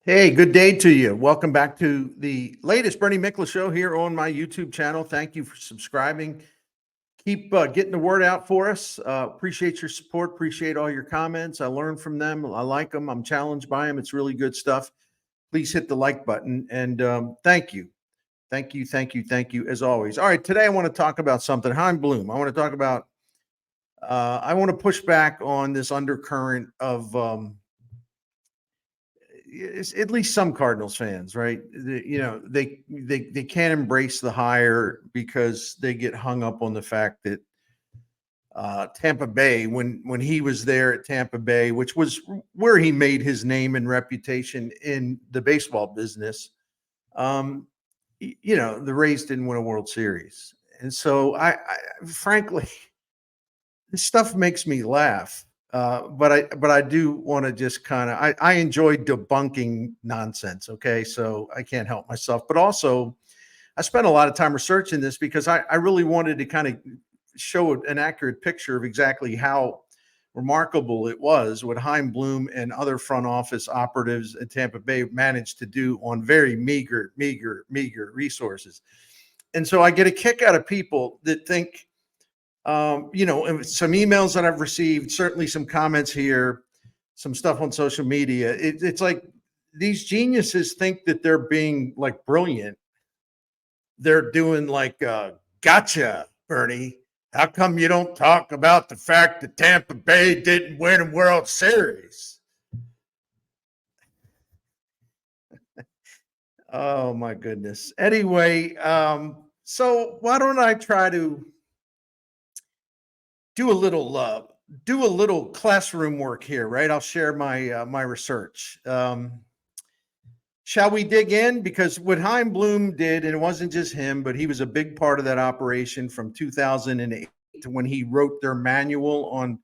Hey, good day to you. Welcome back to the latest Bernie Miklasz Show here on my YouTube channel. Thank you for subscribing. Keep getting the word out for us. Appreciate your support. Appreciate all your comments. I learn from them. I like them. I'm challenged by them. It's really good stuff. Please hit the like button. And thank you. Thank you. Thank you. Thank you, as always. All right. Today, I want to talk about something. Chaim Bloom. I want to talk about, I want to push back on this undercurrent of, it's at least some Cardinals fans, right? They can't embrace the hire because they get hung up on the fact that Tampa Bay, when he was there at Tampa Bay, which was where he made his name and reputation in the baseball business, um, the Rays didn't win a World Series, and so I frankly, this stuff makes me laugh. But I do want to just kind of I enjoy debunking nonsense. Okay, so I can't help myself. But also, I spent a lot of time researching this because I really wanted to kind of show an accurate picture of exactly how remarkable it was what Chaim Bloom and other front office operatives at Tampa Bay managed to do on very meager resources. And so I get a kick out of people that think and some emails that I've received, certainly some comments here, some stuff on social media. It's like these geniuses think that they're being like brilliant. They're doing like, gotcha, Bernie. How come you don't talk about the fact that Tampa Bay didn't win a World Series? Oh, my goodness. Anyway, so why don't I try to do a little classroom work here, right? I'll share my research. Shall we dig in? Because what Chaim Bloom did, and it wasn't just him, but he was a big part of that operation from 2008 to when he wrote their manual on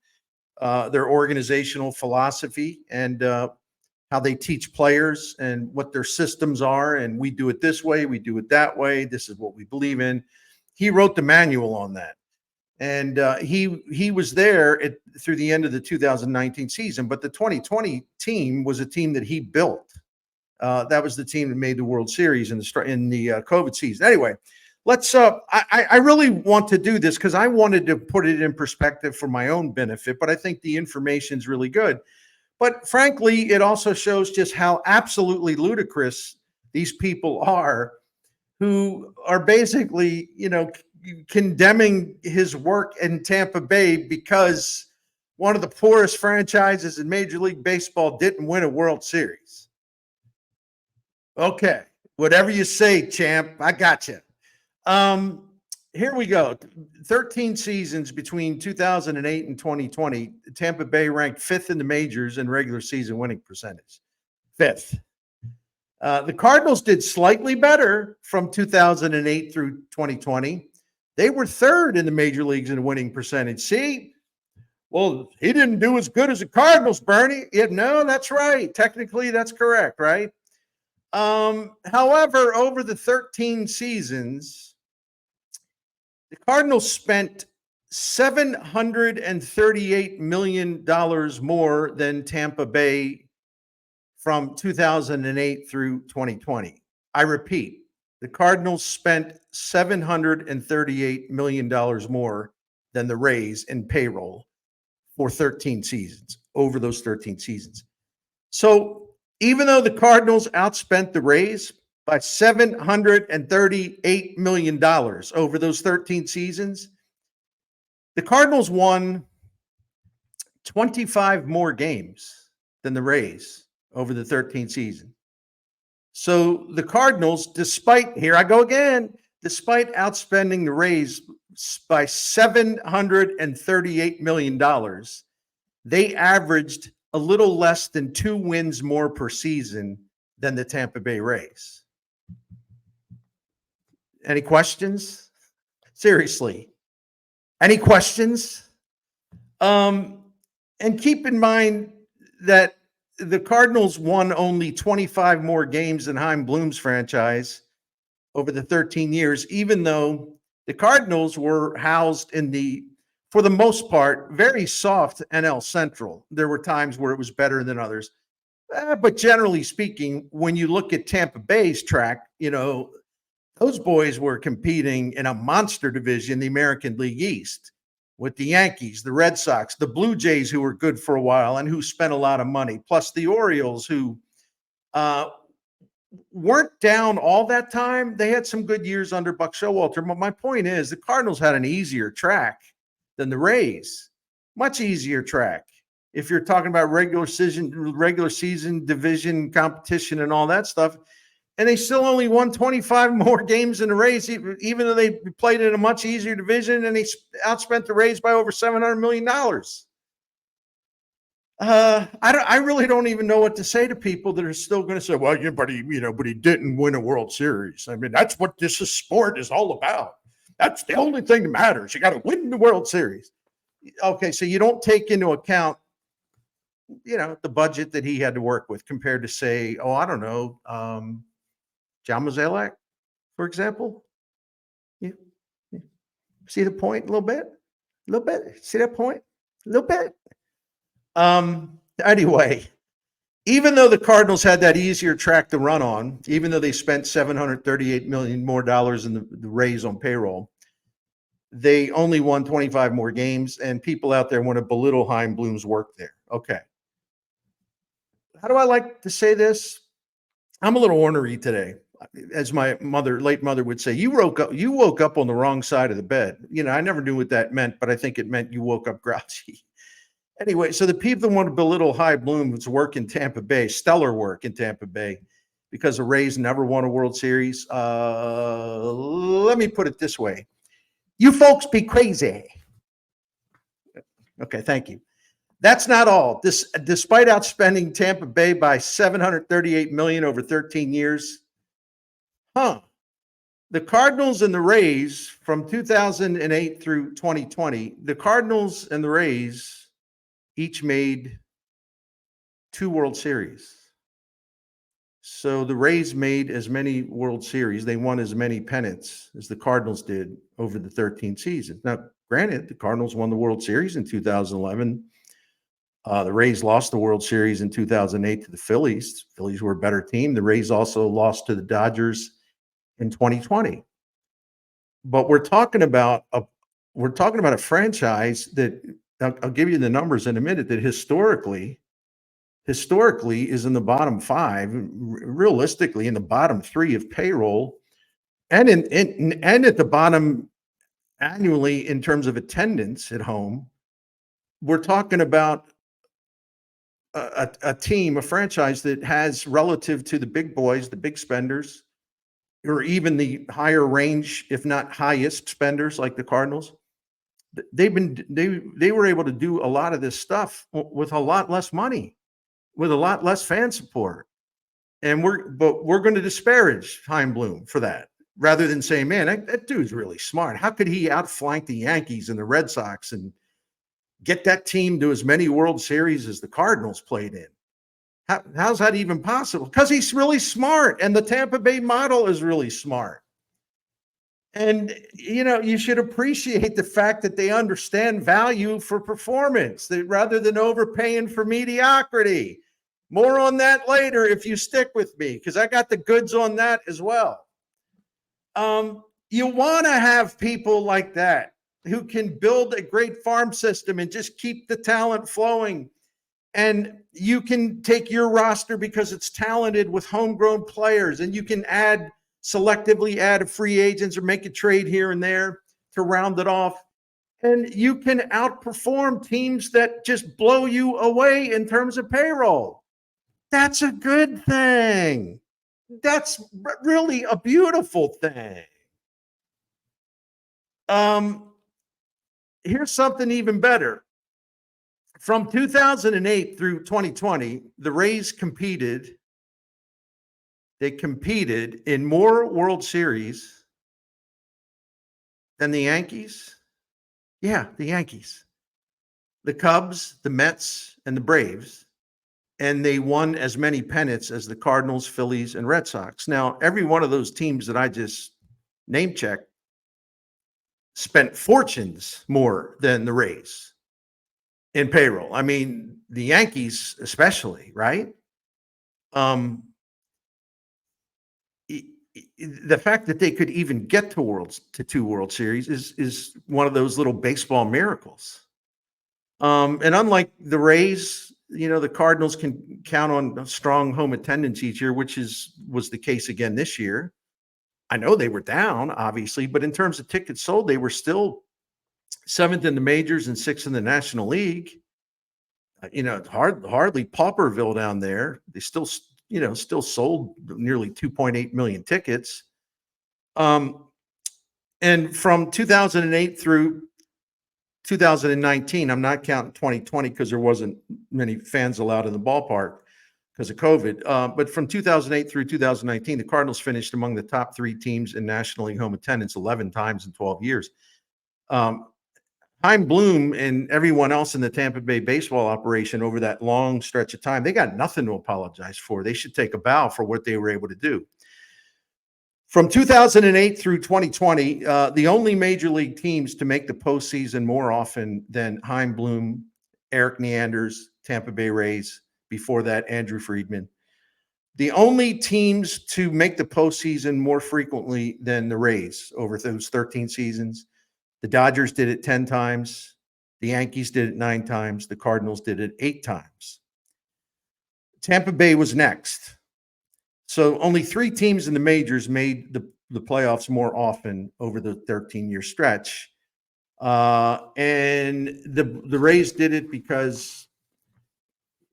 their organizational philosophy and how they teach players and what their systems are. And we do it this way, we do it that way. This is what we believe in. He wrote the manual on that. And he was there through the end of the 2019 season, but the 2020 team was a team that he built. That was the team that made the World Series in the COVID season. Anyway, let's. I really want to do this because I wanted to put it in perspective for my own benefit, but I think the information is really good. But frankly, it also shows just how absolutely ludicrous these people are, who are basically, condemning his work in Tampa Bay because one of the poorest franchises in Major League Baseball didn't win a World Series. Okay, whatever you say, champ, I got you. Here we go. 13 seasons between 2008 and 2020. Tampa Bay ranked fifth in the majors in regular season winning percentage. Fifth. The Cardinals did slightly better from 2008 through 2020. They were third in the major leagues in winning percentage. See, well, he didn't do as good as the Cardinals, Bernie. No, that's right. Technically, that's correct, right? However, over the 13 seasons, the Cardinals spent $738 million more than Tampa Bay from 2008 through 2020. I repeat, the Cardinals spent $738 million more than the Rays in payroll for 13 seasons, over those 13 seasons. So even though the Cardinals outspent the Rays by $738 million over those 13 seasons, the Cardinals won 25 more games than the Rays over the 13 season. So the Cardinals, despite outspending the Rays by $738 million, they averaged a little less than 2 wins more per season than the Tampa Bay Rays. Any questions? Seriously. Any questions? And keep in mind that the Cardinals won only 25 more games than Chaim Bloom's franchise over the 13 years, even though the Cardinals were housed in for the most part, very soft NL Central. There were times where it was better than others. But generally speaking, when you look at Tampa Bay's track, those boys were competing in a monster division, the American League East, with the Yankees, the Red Sox, the Blue Jays, who were good for a while and who spent a lot of money, plus the Orioles, who uh, weren't down all that time. They had some good years under Buck Showalter. But my point is, the Cardinals had an easier track than the Rays, much easier track. If you're talking about regular season division competition and all that stuff, and they still only won 25 more games in the Rays, even though they played in a much easier division, and they outspent the Rays by over $700 million. I really don't even know what to say to people that are still going to say, well, yeah, but he didn't win a World Series. I mean, that's what sport is all about. That's the only thing that matters. You got to win the World Series. Okay, so you don't take into account, the budget that he had to work with compared to, say, I don't know, John Mozeliak, for example. You see the point a little bit? A little bit? See that point? A little bit? Anyway, even though the Cardinals had that easier track to run on, even though they spent $738 million more in the Rays on payroll, they only won 25 more games, and people out there want to belittle Chaim Bloom's work there. Okay. How do I like to say this? I'm a little ornery today. As my late mother would say, you woke up on the wrong side of the bed. I never knew what that meant, but I think it meant you woke up grouchy. Anyway, so the people that want to belittle Chaim Bloom's work in Tampa Bay, stellar work in Tampa Bay, because the Rays never won a World Series. Let me put it this way. You folks be crazy. Okay, thank you. That's not all. Despite outspending Tampa Bay by $738 million over 13 years, the Cardinals and the Rays from 2008 through 2020, the Cardinals and the Rays each made 2 World Series. So the Rays made as many World Series. They won as many pennants as the Cardinals did over the 13 seasons. Now, granted, the Cardinals won the World Series in 2011. The Rays lost the World Series in 2008 to the Phillies. The Phillies were a better team. The Rays also lost to the Dodgers in 2020. But we're talking about a franchise that I'll give you the numbers in a minute, that historically is in the bottom 5, realistically in the bottom 3 of payroll, and at the bottom annually in terms of attendance at home. We're talking about a team, a franchise that has, relative to the big boys, the big spenders, or even the higher range, if not highest spenders like the Cardinals, they were able to do a lot of this stuff with a lot less money, with a lot less fan support. And we're going to disparage Chaim Bloom for that, rather than saying, man, that dude's really smart. How could he outflank the Yankees and the Red Sox and get that team to as many World Series as the Cardinals played in? How's that even possible? Because he's really smart, and the Tampa Bay model is really smart. And, you should appreciate the fact that they understand value for performance, rather than overpaying for mediocrity. More on that later if you stick with me, because I got the goods on that as well. You want to have people like that who can build a great farm system and just keep the talent flowing. And you can take your roster, because it's talented, with homegrown players, and you can selectively add free agents or make a trade here and there to round it off. And you can outperform teams that just blow you away in terms of payroll. That's a good thing. That's really a beautiful thing. Here's something even better. From 2008 through 2020, the Rays competed in more World Series than the Yankees. Yeah, the Yankees, the Cubs, the Mets, and the Braves. And they won as many pennants as the Cardinals, Phillies, and Red Sox. Now, every one of those teams that I just name checked spent fortunes more than the Rays in payroll. I mean, the Yankees especially, right? Um, the fact that they could even get to two World Series is one of those little baseball miracles. And unlike the Rays, the Cardinals can count on a strong home attendance each year, which was the case again this year. I know they were down, obviously, but in terms of tickets sold, they were still seventh in the majors and sixth in the National League. Hardly Pauperville down there. They still sold nearly 2.8 million tickets. And from 2008 through 2019, I'm not counting 2020 because there wasn't many fans allowed in the ballpark because of COVID. But from 2008 through 2019, the Cardinals finished among the top three teams in National League home attendance 11 times in 12 years. Chaim Bloom and everyone else in the Tampa Bay baseball operation over that long stretch of time, they got nothing to apologize for. They should take a bow for what they were able to do. From 2008 through 2020, the only major league teams to make the postseason more often than Chaim Bloom, Eric Neanders, Tampa Bay Rays, before that, Andrew Friedman. The only teams to make the postseason more frequently than the Rays over those 13 seasons, the Dodgers did it 10 times. The Yankees did it 9 times. The Cardinals did it 8 times. Tampa Bay was next. So only 3 teams in the majors made the playoffs more often over the 13-year stretch. And the Rays did it because,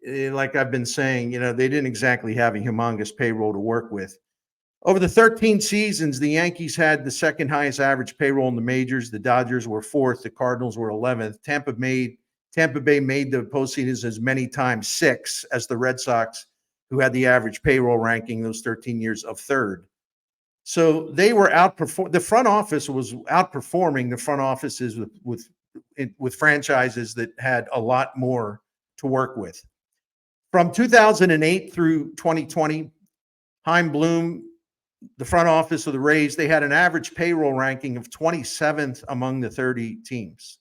like I've been saying, they didn't exactly have a humongous payroll to work with. Over the 13 seasons, the Yankees had the second highest average payroll in the majors. The Dodgers were 4th. The Cardinals were 11th. Tampa Bay made the postseason as many times, 6, as the Red Sox, who had the average payroll ranking those 13 years of 3rd. So they were the front office was outperforming the front offices with franchises that had a lot more to work with. From 2008 through 2020, Chaim Bloom, the front office of the Rays, they had an average payroll ranking of 27th among the 30 teams.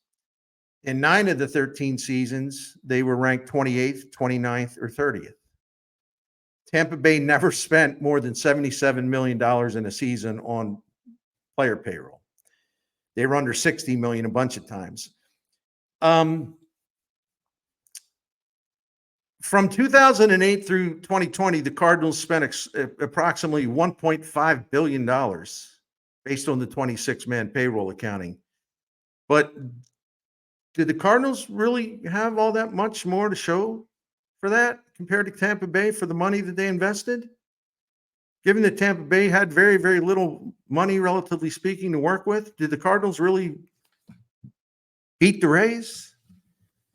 In 9 of the 13 seasons, they were ranked 28th, 29th, or 30th. Tampa Bay never spent more than $77 million in a season on player payroll. They were under $60 million a bunch of times. From 2008 through 2020, the Cardinals spent approximately $1.5 billion based on the 26-man payroll accounting. But did the Cardinals really have all that much more to show for that compared to Tampa Bay for the money that they invested? Given that Tampa Bay had very, very little money, relatively speaking, to work with, did the Cardinals really beat the Rays?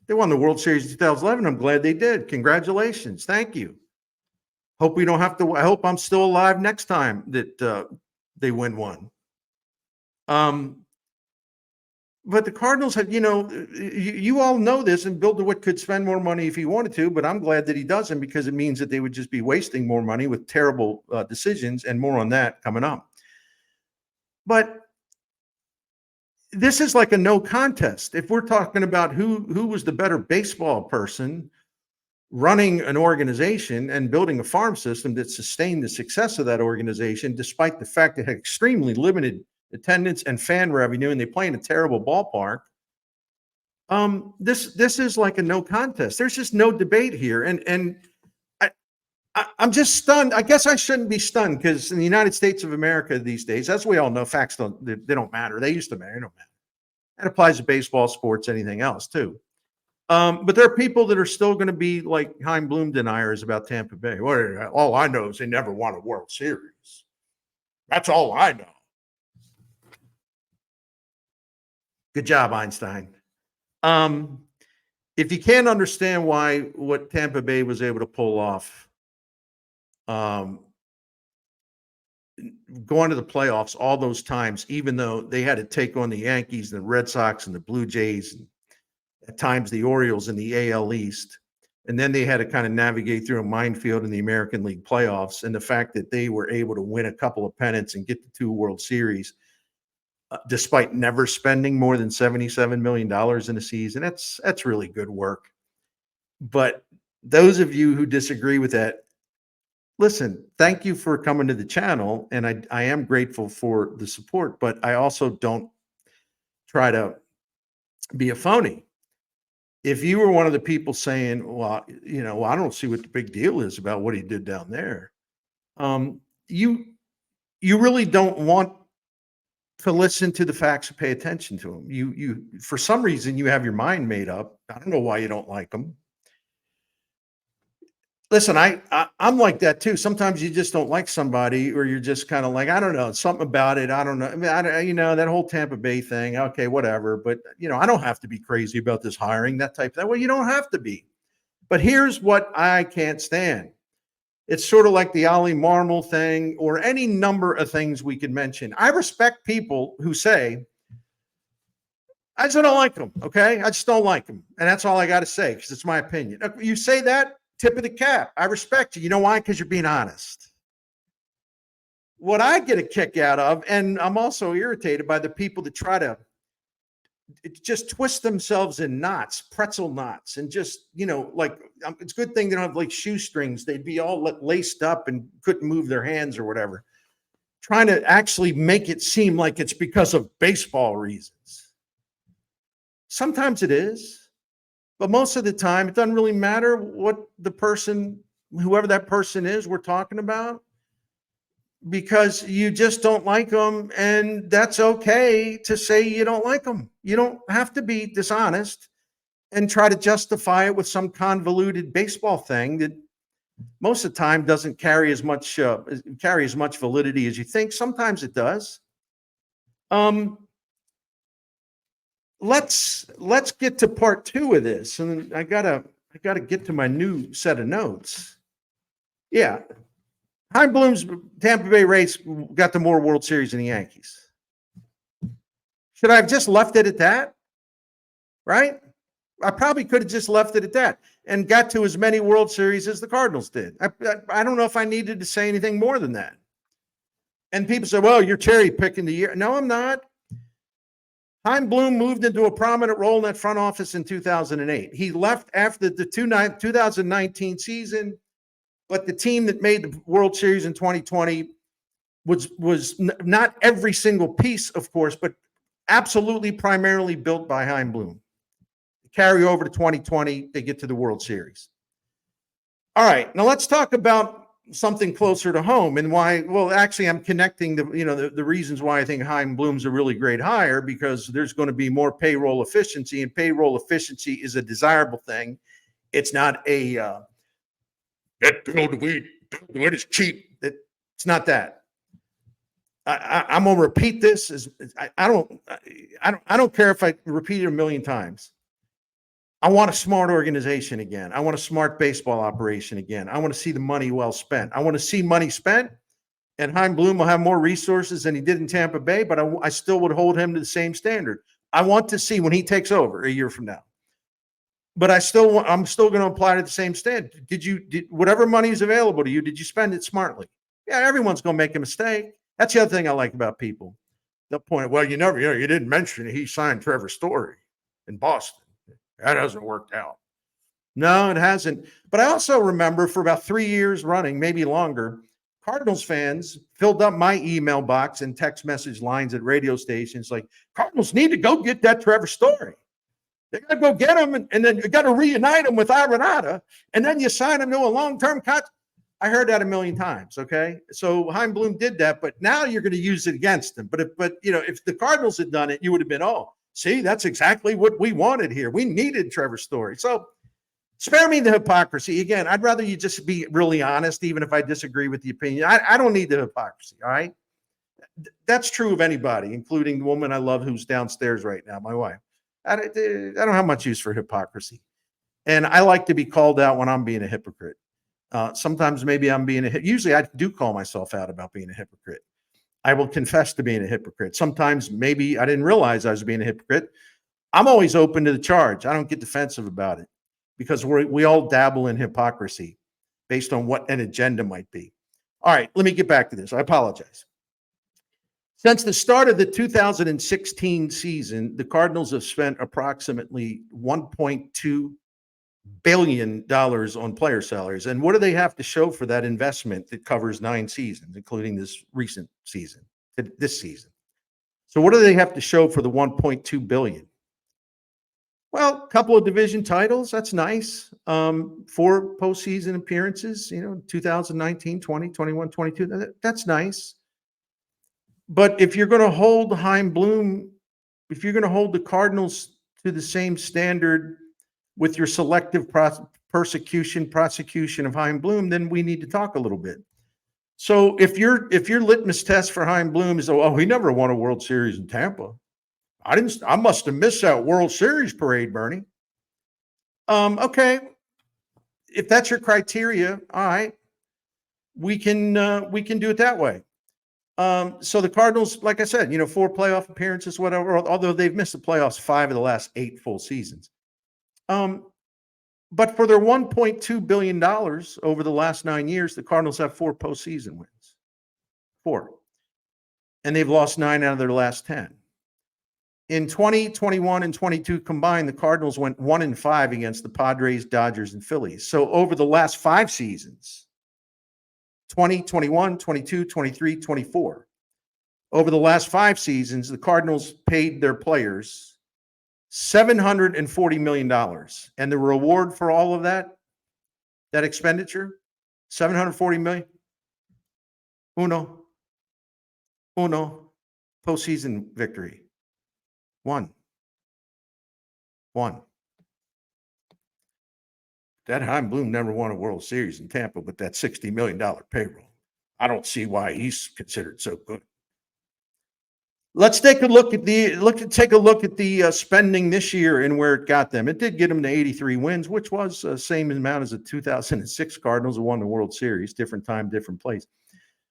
They won the World Series in 2011. I'm glad they did. Congratulations. Thank you. Hope we don't have to. I hope I'm still alive next time that they win one. But the Cardinals had, you all know this, and Bill DeWitt could spend more money if he wanted to, but I'm glad that he doesn't, because it means that they would just be wasting more money with terrible decisions, and more on that coming up. But this is like a no contest. If we're talking about who was the better baseball person running an organization and building a farm system that sustained the success of that organization, despite the fact it had extremely limited attendance and fan revenue, and they play in a terrible ballpark. This is like a no contest. There's just no debate here. And I'm just stunned. I guess I shouldn't be stunned, because in the United States of America these days, as we all know, facts they don't matter. They used to matter. They don't matter. That applies to baseball, sports, anything else too. But there are people that are still going to be like Chaim Bloom deniers about Tampa Bay. Well, all I know is they never won a World Series. That's all I know. Good job, Einstein. If you can't understand what Tampa Bay was able to pull off, going to the playoffs all those times, even though they had to take on the Yankees, the Red Sox, and the Blue Jays, and at times the Orioles in the AL East, and then they had to kind of navigate through a minefield in the American League playoffs, and the fact that they were able to win a couple of pennants and get the 2 World Series, despite never spending more than $77 million in a season, that's really good work. But those of you who disagree with that, listen, thank you for coming to the channel. And I am grateful for the support, but I also don't try to be a phony. If you were one of the people saying, well, well, I don't see what the big deal is about what he did down there. Um, you really don't want to listen to the facts and pay attention to them. You for some reason you have your mind made up. I don't know why you don't like them. Listen, I'm like that too. Sometimes you just don't like somebody, or you're just kind of like, I don't know, something about it. I don't know. I mean, that whole Tampa Bay thing. Okay, whatever. But I don't have to be crazy about this hiring, that type of thing. Well, you don't have to be. But here's what I can't stand. It's sort of like the Ali Marmol thing, or any number of things we could mention. I respect people who say, I just don't like them. Okay. I just don't like them. And that's all I got to say, because it's my opinion. You say that, tip of the cap. I respect you. You know why? Because you're being honest. What I get a kick out of, and I'm also irritated by the people that try to just twist themselves in knots, pretzel knots, and just, like, it's a good thing they don't have like shoestrings. They'd be all laced up and couldn't move their hands or whatever. Trying to actually make it seem like it's because of baseball reasons. Sometimes it is, but most of the time it doesn't really matter what the person, whoever that person is we're talking about, because you just don't like them, and that's okay to say you don't like them. You don't have to be dishonest and try to justify it with some convoluted baseball thing that most of the time doesn't carry as much validity as you think. Sometimes it does. Let's get to part two of this, and I gotta get to my new set of notes. Yeah. Chaim Bloom's Tampa Bay Rays got to more World Series than the Yankees. Should I have just left it at that? Right? I probably could have just left it at that and got to as many World Series as the Cardinals did. I don't know if I needed to say anything more than that. And people say, well, you're cherry picking the year. No, I'm not. Chaim Bloom moved into a prominent role in that front office in 2008. He left after the 2019 season. But the team that made the World Series in 2020 was not every single piece, of course, but absolutely primarily built by Chaim Bloom. Carry over to 2020, they get to the World Series. All right, now let's talk about something closer to home and why. Well, actually, I'm connecting the reasons why I think Chaim Bloom's a really great hire, because there's going to be more payroll efficiency, and payroll efficiency is a desirable thing. It's not a build weed is cheap. It's not that. I'm gonna repeat this. I don't care if I repeat it a million times. I want a smart organization again. I want a smart baseball operation again. I want to see the money well spent. I want to see money spent, and Chaim Bloom will have more resources than he did in Tampa Bay, but I still would hold him to the same standard. I want to see when he takes over a year from now. But I'm still going to apply to the same standard. Did whatever money is available to you, did you spend it smartly? Yeah, everyone's going to make a mistake. That's the other thing I like about people. They'll point out, well, you didn't mention he signed Trevor Story in Boston. That hasn't worked out. No, it hasn't. But I also remember for about 3 years running, maybe longer, Cardinals fans filled up my email box and text message lines at radio stations like, Cardinals need to go get that Trevor Story. They got to go get him, and then you got to reunite him with Arenado, and then you sign him to a long-term contract. I heard that a million times. Okay, so Chaim Bloom did that, but now you're going to use it against him. But if the Cardinals had done it, you would have been, oh, see, that's exactly what we wanted here. We needed Trevor Story. So spare me the hypocrisy. Again, I'd rather you just be really honest, even if I disagree with the opinion. I don't need the hypocrisy. All right, that's true of anybody, including the woman I love who's downstairs right now, my wife. I don't have much use for hypocrisy. And I like to be called out when I'm being a hypocrite. Sometimes maybe I'm being usually I do call myself out about being a hypocrite. I will confess to being a hypocrite. Sometimes maybe I didn't realize I was being a hypocrite. I'm always open to the charge. I don't get defensive about it, because we all dabble in hypocrisy based on what an agenda might be. All right, let me get back to this. I apologize. Since the start of the 2016 season, the Cardinals have spent approximately $1.2 billion on player salaries. And what do they have to show for that investment that covers 9 seasons, including this recent season, this season? So what do they have to show for the 1.2 billion? Well, a couple of division titles, that's nice. 4 postseason appearances, 2019, 20, 21, 22, that's nice. But if you're going to hold Chaim Bloom, if you're going to hold the Cardinals to the same standard with your selective prosecution of Chaim Bloom, then we need to talk a little bit. So if your litmus test for Chaim Bloom is, he never won a World Series in Tampa. I must have missed that World Series parade, Bernie. Okay. If that's your criteria, all right, we can do it that way. So the Cardinals, like I said, 4 playoff appearances, whatever, although they've missed the playoffs 5 of the last 8 full seasons. But for their $1.2 billion over the last 9 years, the Cardinals have 4 postseason wins. 4. And they've lost 9 out of their last 10. In 20, 21, and 22 combined, the Cardinals went 1-5 against the Padres, Dodgers, and Phillies. So over the last 5 seasons, 20, 21, 22, 23, 24, over the last 5 seasons, the Cardinals paid their players $740 million. And the reward for all of that expenditure, $740 million. Uno. Postseason victory. One. That Chaim Bloom never won a World Series in Tampa with that $60 million payroll. I don't see why he's considered so good. Let's take a look at the spending this year and where it got them. It did get them to 83 wins, which was the same amount as the 2006 Cardinals who won the World Series. Different time, different place.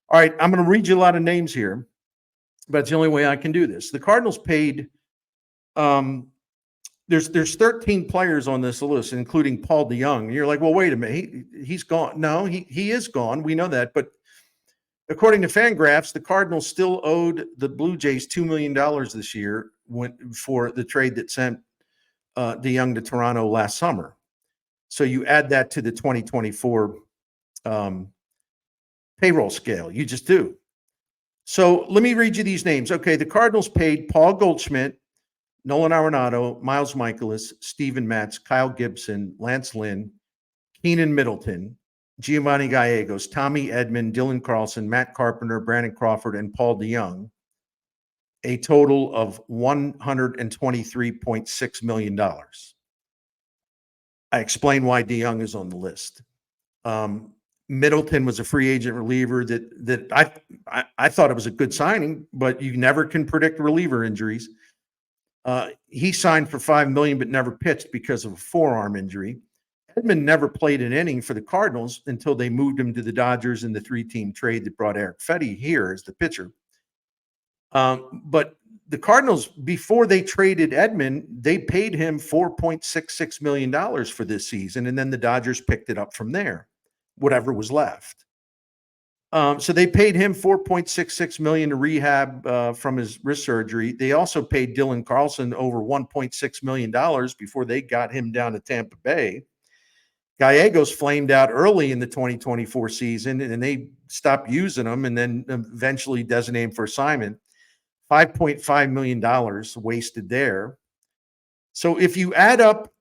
All right, I'm going to read you a lot of names here, but it's the only way I can do this. The Cardinals paid. There's 13 players on this list, including Paul DeJong. And you're like, well, wait a minute, he's gone. No, he is gone. We know that, but according to Fangraphs, the Cardinals still owed the Blue Jays $2 million this year for the trade that sent DeJong to Toronto last summer. So you add that to the 2024 payroll scale. You just do. So let me read you these names. Okay, the Cardinals paid Paul Goldschmidt, Nolan Arenado, Miles Michaelis, Steven Matz, Kyle Gibson, Lance Lynn, Keenan Middleton, Giovanni Gallegos, Tommy Edman, Dylan Carlson, Matt Carpenter, Brandon Crawford, and Paul DeJong, a total of $123.6 million. I explained why DeJong is on the list. Middleton was a free agent reliever that I thought it was a good signing, but you never can predict reliever injuries. He signed for $5 million but never pitched because of a forearm injury. Edman never played an inning for the Cardinals until they moved him to the Dodgers in the 3-team trade that brought Eric Fetty here as the pitcher. But the Cardinals, before they traded Edman, they paid him $4.66 million for this season, and then the Dodgers picked it up from there, whatever was left. So they paid him $4.66 million to rehab from his wrist surgery. They also paid Dylan Carlson over $1.6 million before they got him down to Tampa Bay. Gallegos flamed out early in the 2024 season, and they stopped using him and then eventually designated him for assignment. $5.5 million wasted there. So if you add up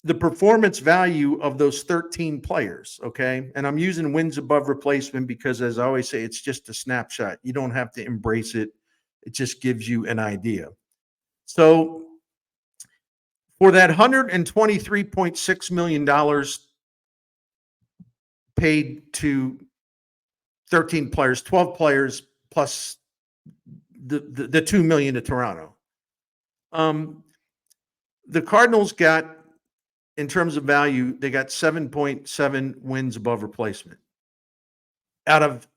the performance value of those 13 players, okay, and I'm using wins above replacement because, as I always say, it's just a snapshot. You don't have to embrace it. It just gives you an idea. So for that $123.6 million paid to 13 players, 12 players plus the $2 million to Toronto, the Cardinals got, in terms of value, they got 7.7 wins above replacement out of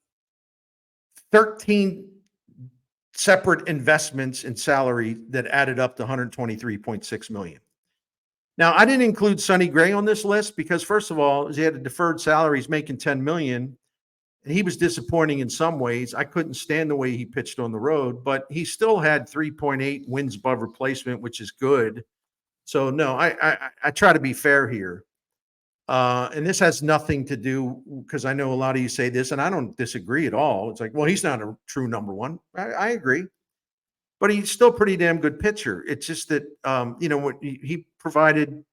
13 separate investments in salary that added up to $123.6 million. Now, I didn't include Sonny Gray on this list because, first of all, he had a deferred salary. He's making $10 million, and he was disappointing in some ways. I couldn't stand the way he pitched on the road, but he still had 3.8 wins above replacement, which is good. So no, I try to be fair here. And this has nothing to do because I know a lot of you say this, and I don't disagree at all. It's like, well, he's not a true number one. I agree, but he's still a pretty damn good pitcher. It's just that what he provided.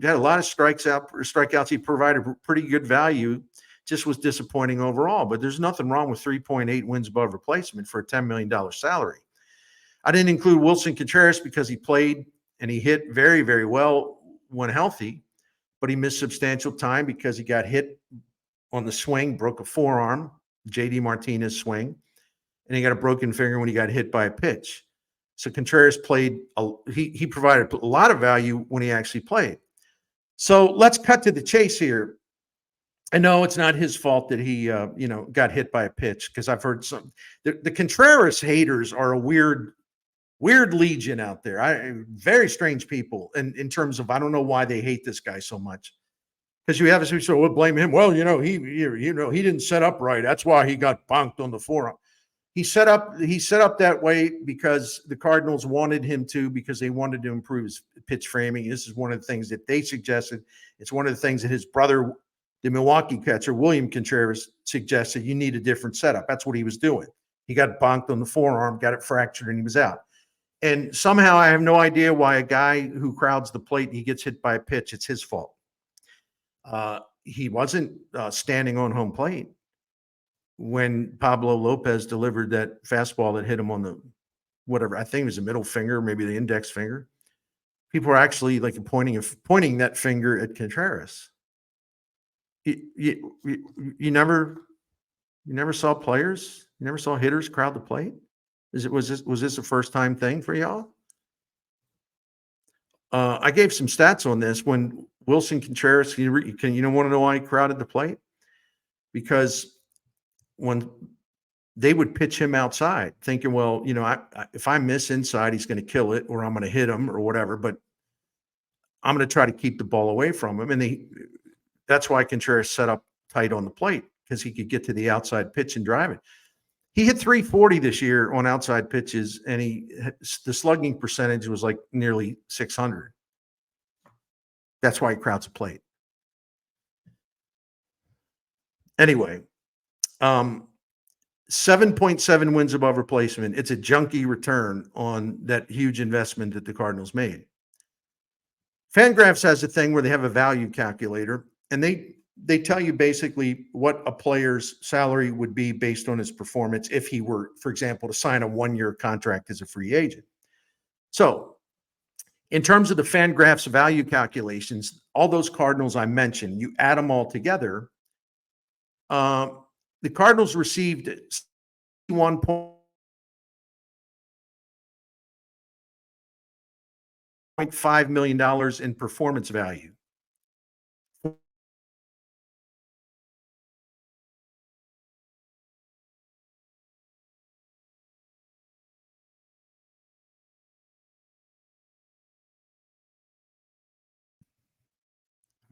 He had a lot of strikeouts. He provided pretty good value. Just was disappointing overall. But there's nothing wrong with 3.8 wins above replacement for a $10 million salary. I didn't include Wilson Contreras because he played and he hit very, very well when healthy, but he missed substantial time because he got hit on the swing, broke a forearm, JD Martinez swing, and he got a broken finger when he got hit by a pitch. So Contreras played, he provided a lot of value when he actually played. So let's cut to the chase here. And no, it's not his fault that he, got hit by a pitch because I've heard the Contreras haters are a weird legion out there. Very strange people in terms of, I don't know why they hate this guy so much. Because you have a we'll blame him. Well, he didn't set up right. That's why he got bonked on the forearm. He set up that way because the Cardinals wanted him to, because they wanted to improve his pitch framing. This is one of the things that they suggested. It's one of the things that his brother, the Milwaukee catcher, William Contreras, suggested. You need a different setup. That's what he was doing. He got bonked on the forearm, got it fractured, and he was out. And somehow I have no idea why a guy who crowds the plate and he gets hit by a pitch, it's his fault. He wasn't standing on home plate when Pablo Lopez delivered that fastball that hit him on the whatever, I think it was the middle finger, maybe the index finger. People are actually like pointing that finger at Contreras. You never saw players, you never saw hitters crowd the plate. Was this a first time thing for y'all? I gave some stats on this. When Wilson Contreras, you want to know why he crowded the plate? Because when they would pitch him outside, thinking, well, if I miss inside, he's going to kill it, or I'm going to hit him, or whatever. But I'm going to try to keep the ball away from him, and that's why Contreras set up tight on the plate, because he could get to the outside pitch and drive it. He hit 340 this year on outside pitches, and the slugging percentage was like nearly 600. That's why he crowds a plate. Anyway, 7.7 wins above replacement. It's a junky return on that huge investment that the Cardinals made. Fangraphs has a thing where they have a value calculator, and they tell you basically what a player's salary would be based on his performance if he were, for example, to sign a 1-year contract as a free agent. So in terms of the Fangraphs value calculations, all those Cardinals I mentioned, you add them all together, the Cardinals received $1.5 million in performance value.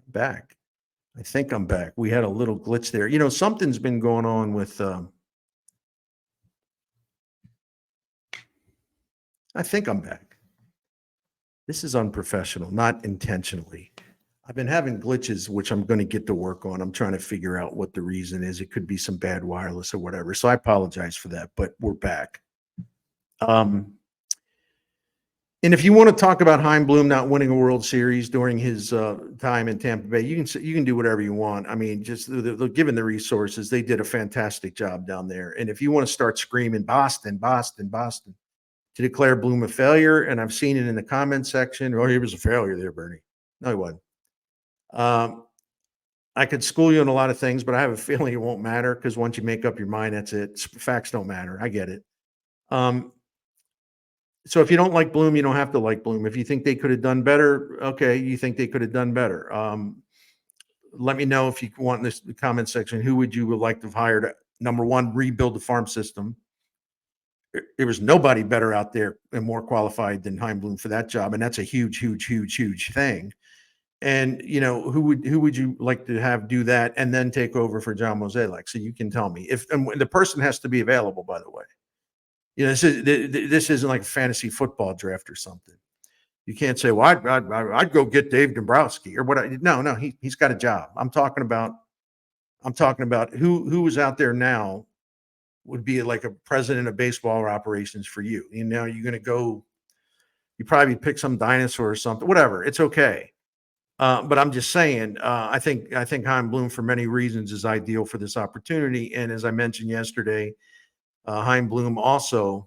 Back. I think I'm back. We had a little glitch there. Something's been going on with I think I'm back. This is unprofessional, not intentionally. I've been having glitches, which I'm going to get to work on. I'm trying to figure out what the reason is. It could be some bad wireless or whatever. So I apologize for that, but we're back. And if you want to talk about Chaim Bloom not winning a World Series during his time in Tampa Bay, you can do whatever you want. I mean, just given the resources, they did a fantastic job down there. And if you want to start screaming Boston, Boston, Boston, to declare Bloom a failure, and I've seen it in the comment section, he was a failure there, Bernie. No, he wasn't. I could school you on a lot of things, but I have a feeling it won't matter, because once you make up your mind, that's it. Facts don't matter. I get it. So if you don't like Bloom, you don't have to like Bloom. If you think they could have done better, okay, you think they could have done better. Let me know if you want in this comment section, who would you like to have hired? Number one, rebuild the farm system. There was nobody better out there and more qualified than Chaim Bloom for that job, and that's a huge, huge, huge, huge thing. And who would you like to have do that and then take over for John Mozeliak? So you can tell me and the person has to be available, by the way. This isn't like a fantasy football draft or something. You can't say, "Well, I'd go get Dave Dombrowski or what." No, he's got a job. I'm talking about who is out there now would be like a president of baseball operations for you. You know, you're going to go. You probably pick some dinosaur or something. Whatever. It's okay. But I'm just saying. I think Chaim Bloom, for many reasons, is ideal for this opportunity. And as I mentioned yesterday, Chaim Bloom also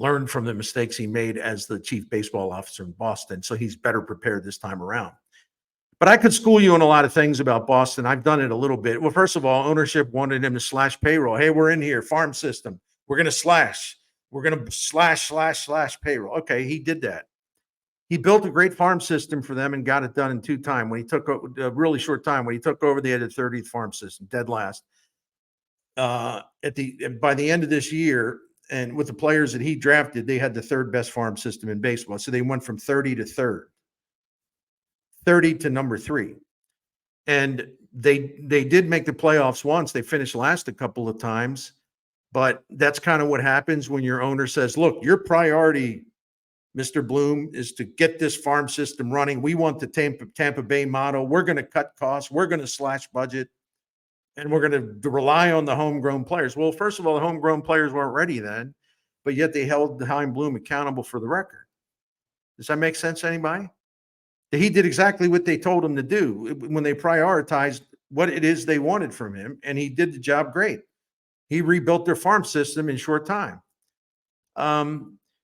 learned from the mistakes he made as the chief baseball officer in Boston. So he's better prepared this time around. But I could school you on a lot of things about Boston. I've done it a little bit. Well, first of all, ownership wanted him to slash payroll. Hey, we're in here, farm system. We're going to slash. We're going to slash payroll. Okay, he did that. He built a great farm system for them and got it done in two time. When he took a really short time, when he took over, they had the 30th farm system, dead last. By the end of this year, and with the players that he drafted, they had the third best farm system in baseball. So they went from 30 to third, 30 to number 3. And they did make the playoffs once. They finished last a couple of times, but that's kind of what happens when your owner says, "Look, your priority, Mr. Bloom, is to get this farm system running. We want the Tampa Bay model. We're going to cut costs. We're going to slash budget. And we're going to rely on the homegrown players." Well, first of all, the homegrown players weren't ready then, but yet they held Chaim Bloom accountable for the record. Does that make sense to anybody? He did exactly what they told him to do when they prioritized what it is they wanted from him, and he did the job great. He rebuilt their farm system in short time.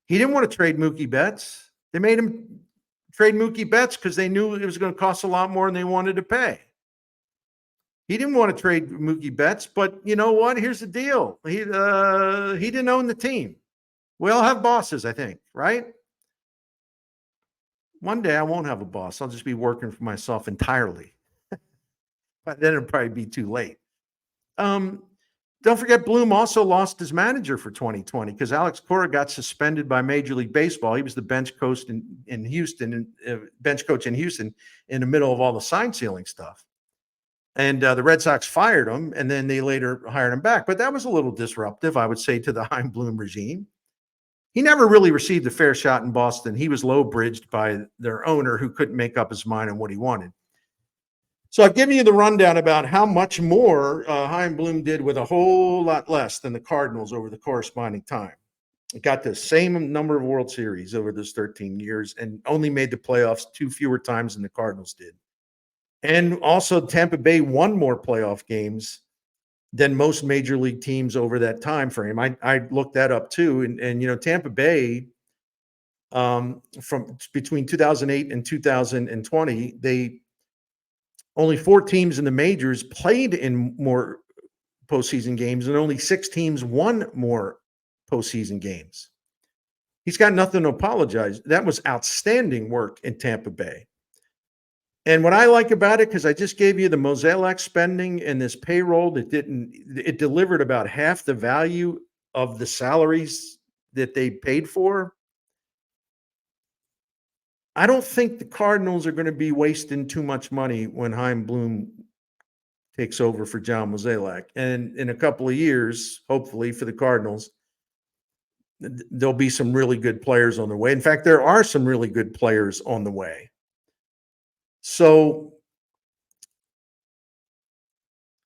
He didn't want to trade Mookie Betts. They made him trade Mookie Betts because they knew it was going to cost a lot more than they wanted to pay. He didn't want to trade Mookie Betts, but you know what? Here's the deal. He didn't own the team. We all have bosses, I think, right? One day I won't have a boss. I'll just be working for myself entirely. But then it'll probably be too late. Don't forget, Bloom also lost his manager for 2020 because Alex Cora got suspended by Major League Baseball. He was the bench coach in Houston, bench coach in Houston, in the middle of all the sign sealing stuff. And the Red Sox fired him, and then they later hired him back. But that was a little disruptive, I would say, to the Chaim Bloom regime. He never really received a fair shot in Boston. He was low-bridged by their owner, who couldn't make up his mind on what he wanted. So I've given you the rundown about how much more Chaim Bloom did with a whole lot less than the Cardinals over the corresponding time. It got the same number of World Series over those 13 years and only made the playoffs 2 fewer times than the Cardinals did. And also, Tampa Bay won more playoff games than most major league teams over that time frame. I looked that up too. And you know, Tampa Bay, from between 2008 and 2020, they only 4 teams in the majors played in more postseason games, and only 6 teams won more postseason games. He's got nothing to apologize. That was outstanding work in Tampa Bay. And what I like about it, because I just gave you the Mosaic spending and this payroll that it delivered about half the value of the salaries that they paid for. I don't think the Cardinals are going to be wasting too much money when Chaim Bloom takes over for John Mozeliak. And in a couple of years, hopefully for the Cardinals, there'll be some really good players on the way. In fact, there are some really good players on the way. So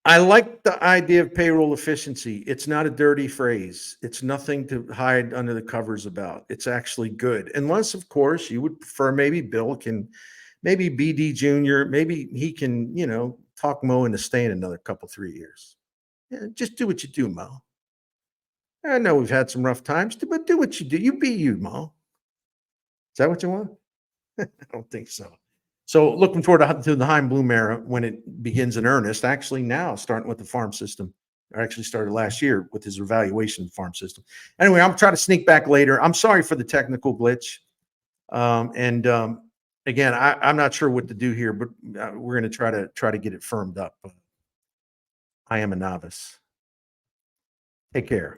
I like the idea of payroll efficiency. It's not a dirty phrase. It's nothing to hide under the covers about. It's actually good. Unless, of course, you would prefer maybe Bill can, maybe BD Jr., maybe he can, you know, talk Mo into staying another couple, 3 years. Yeah, just do what you do, Mo. I know we've had some rough times, but do what you do. You be you, Mo. Is that what you want? I don't think so. So looking forward to the Chaim Bloom era when it begins in earnest. Actually, now starting with the farm system. I actually started last year with his evaluation of the farm system. Anyway, I'm trying to sneak back later. I'm sorry for the technical glitch. Again, I'm not sure what to do here, but we're going to try to get it firmed up. I am a novice. Take care.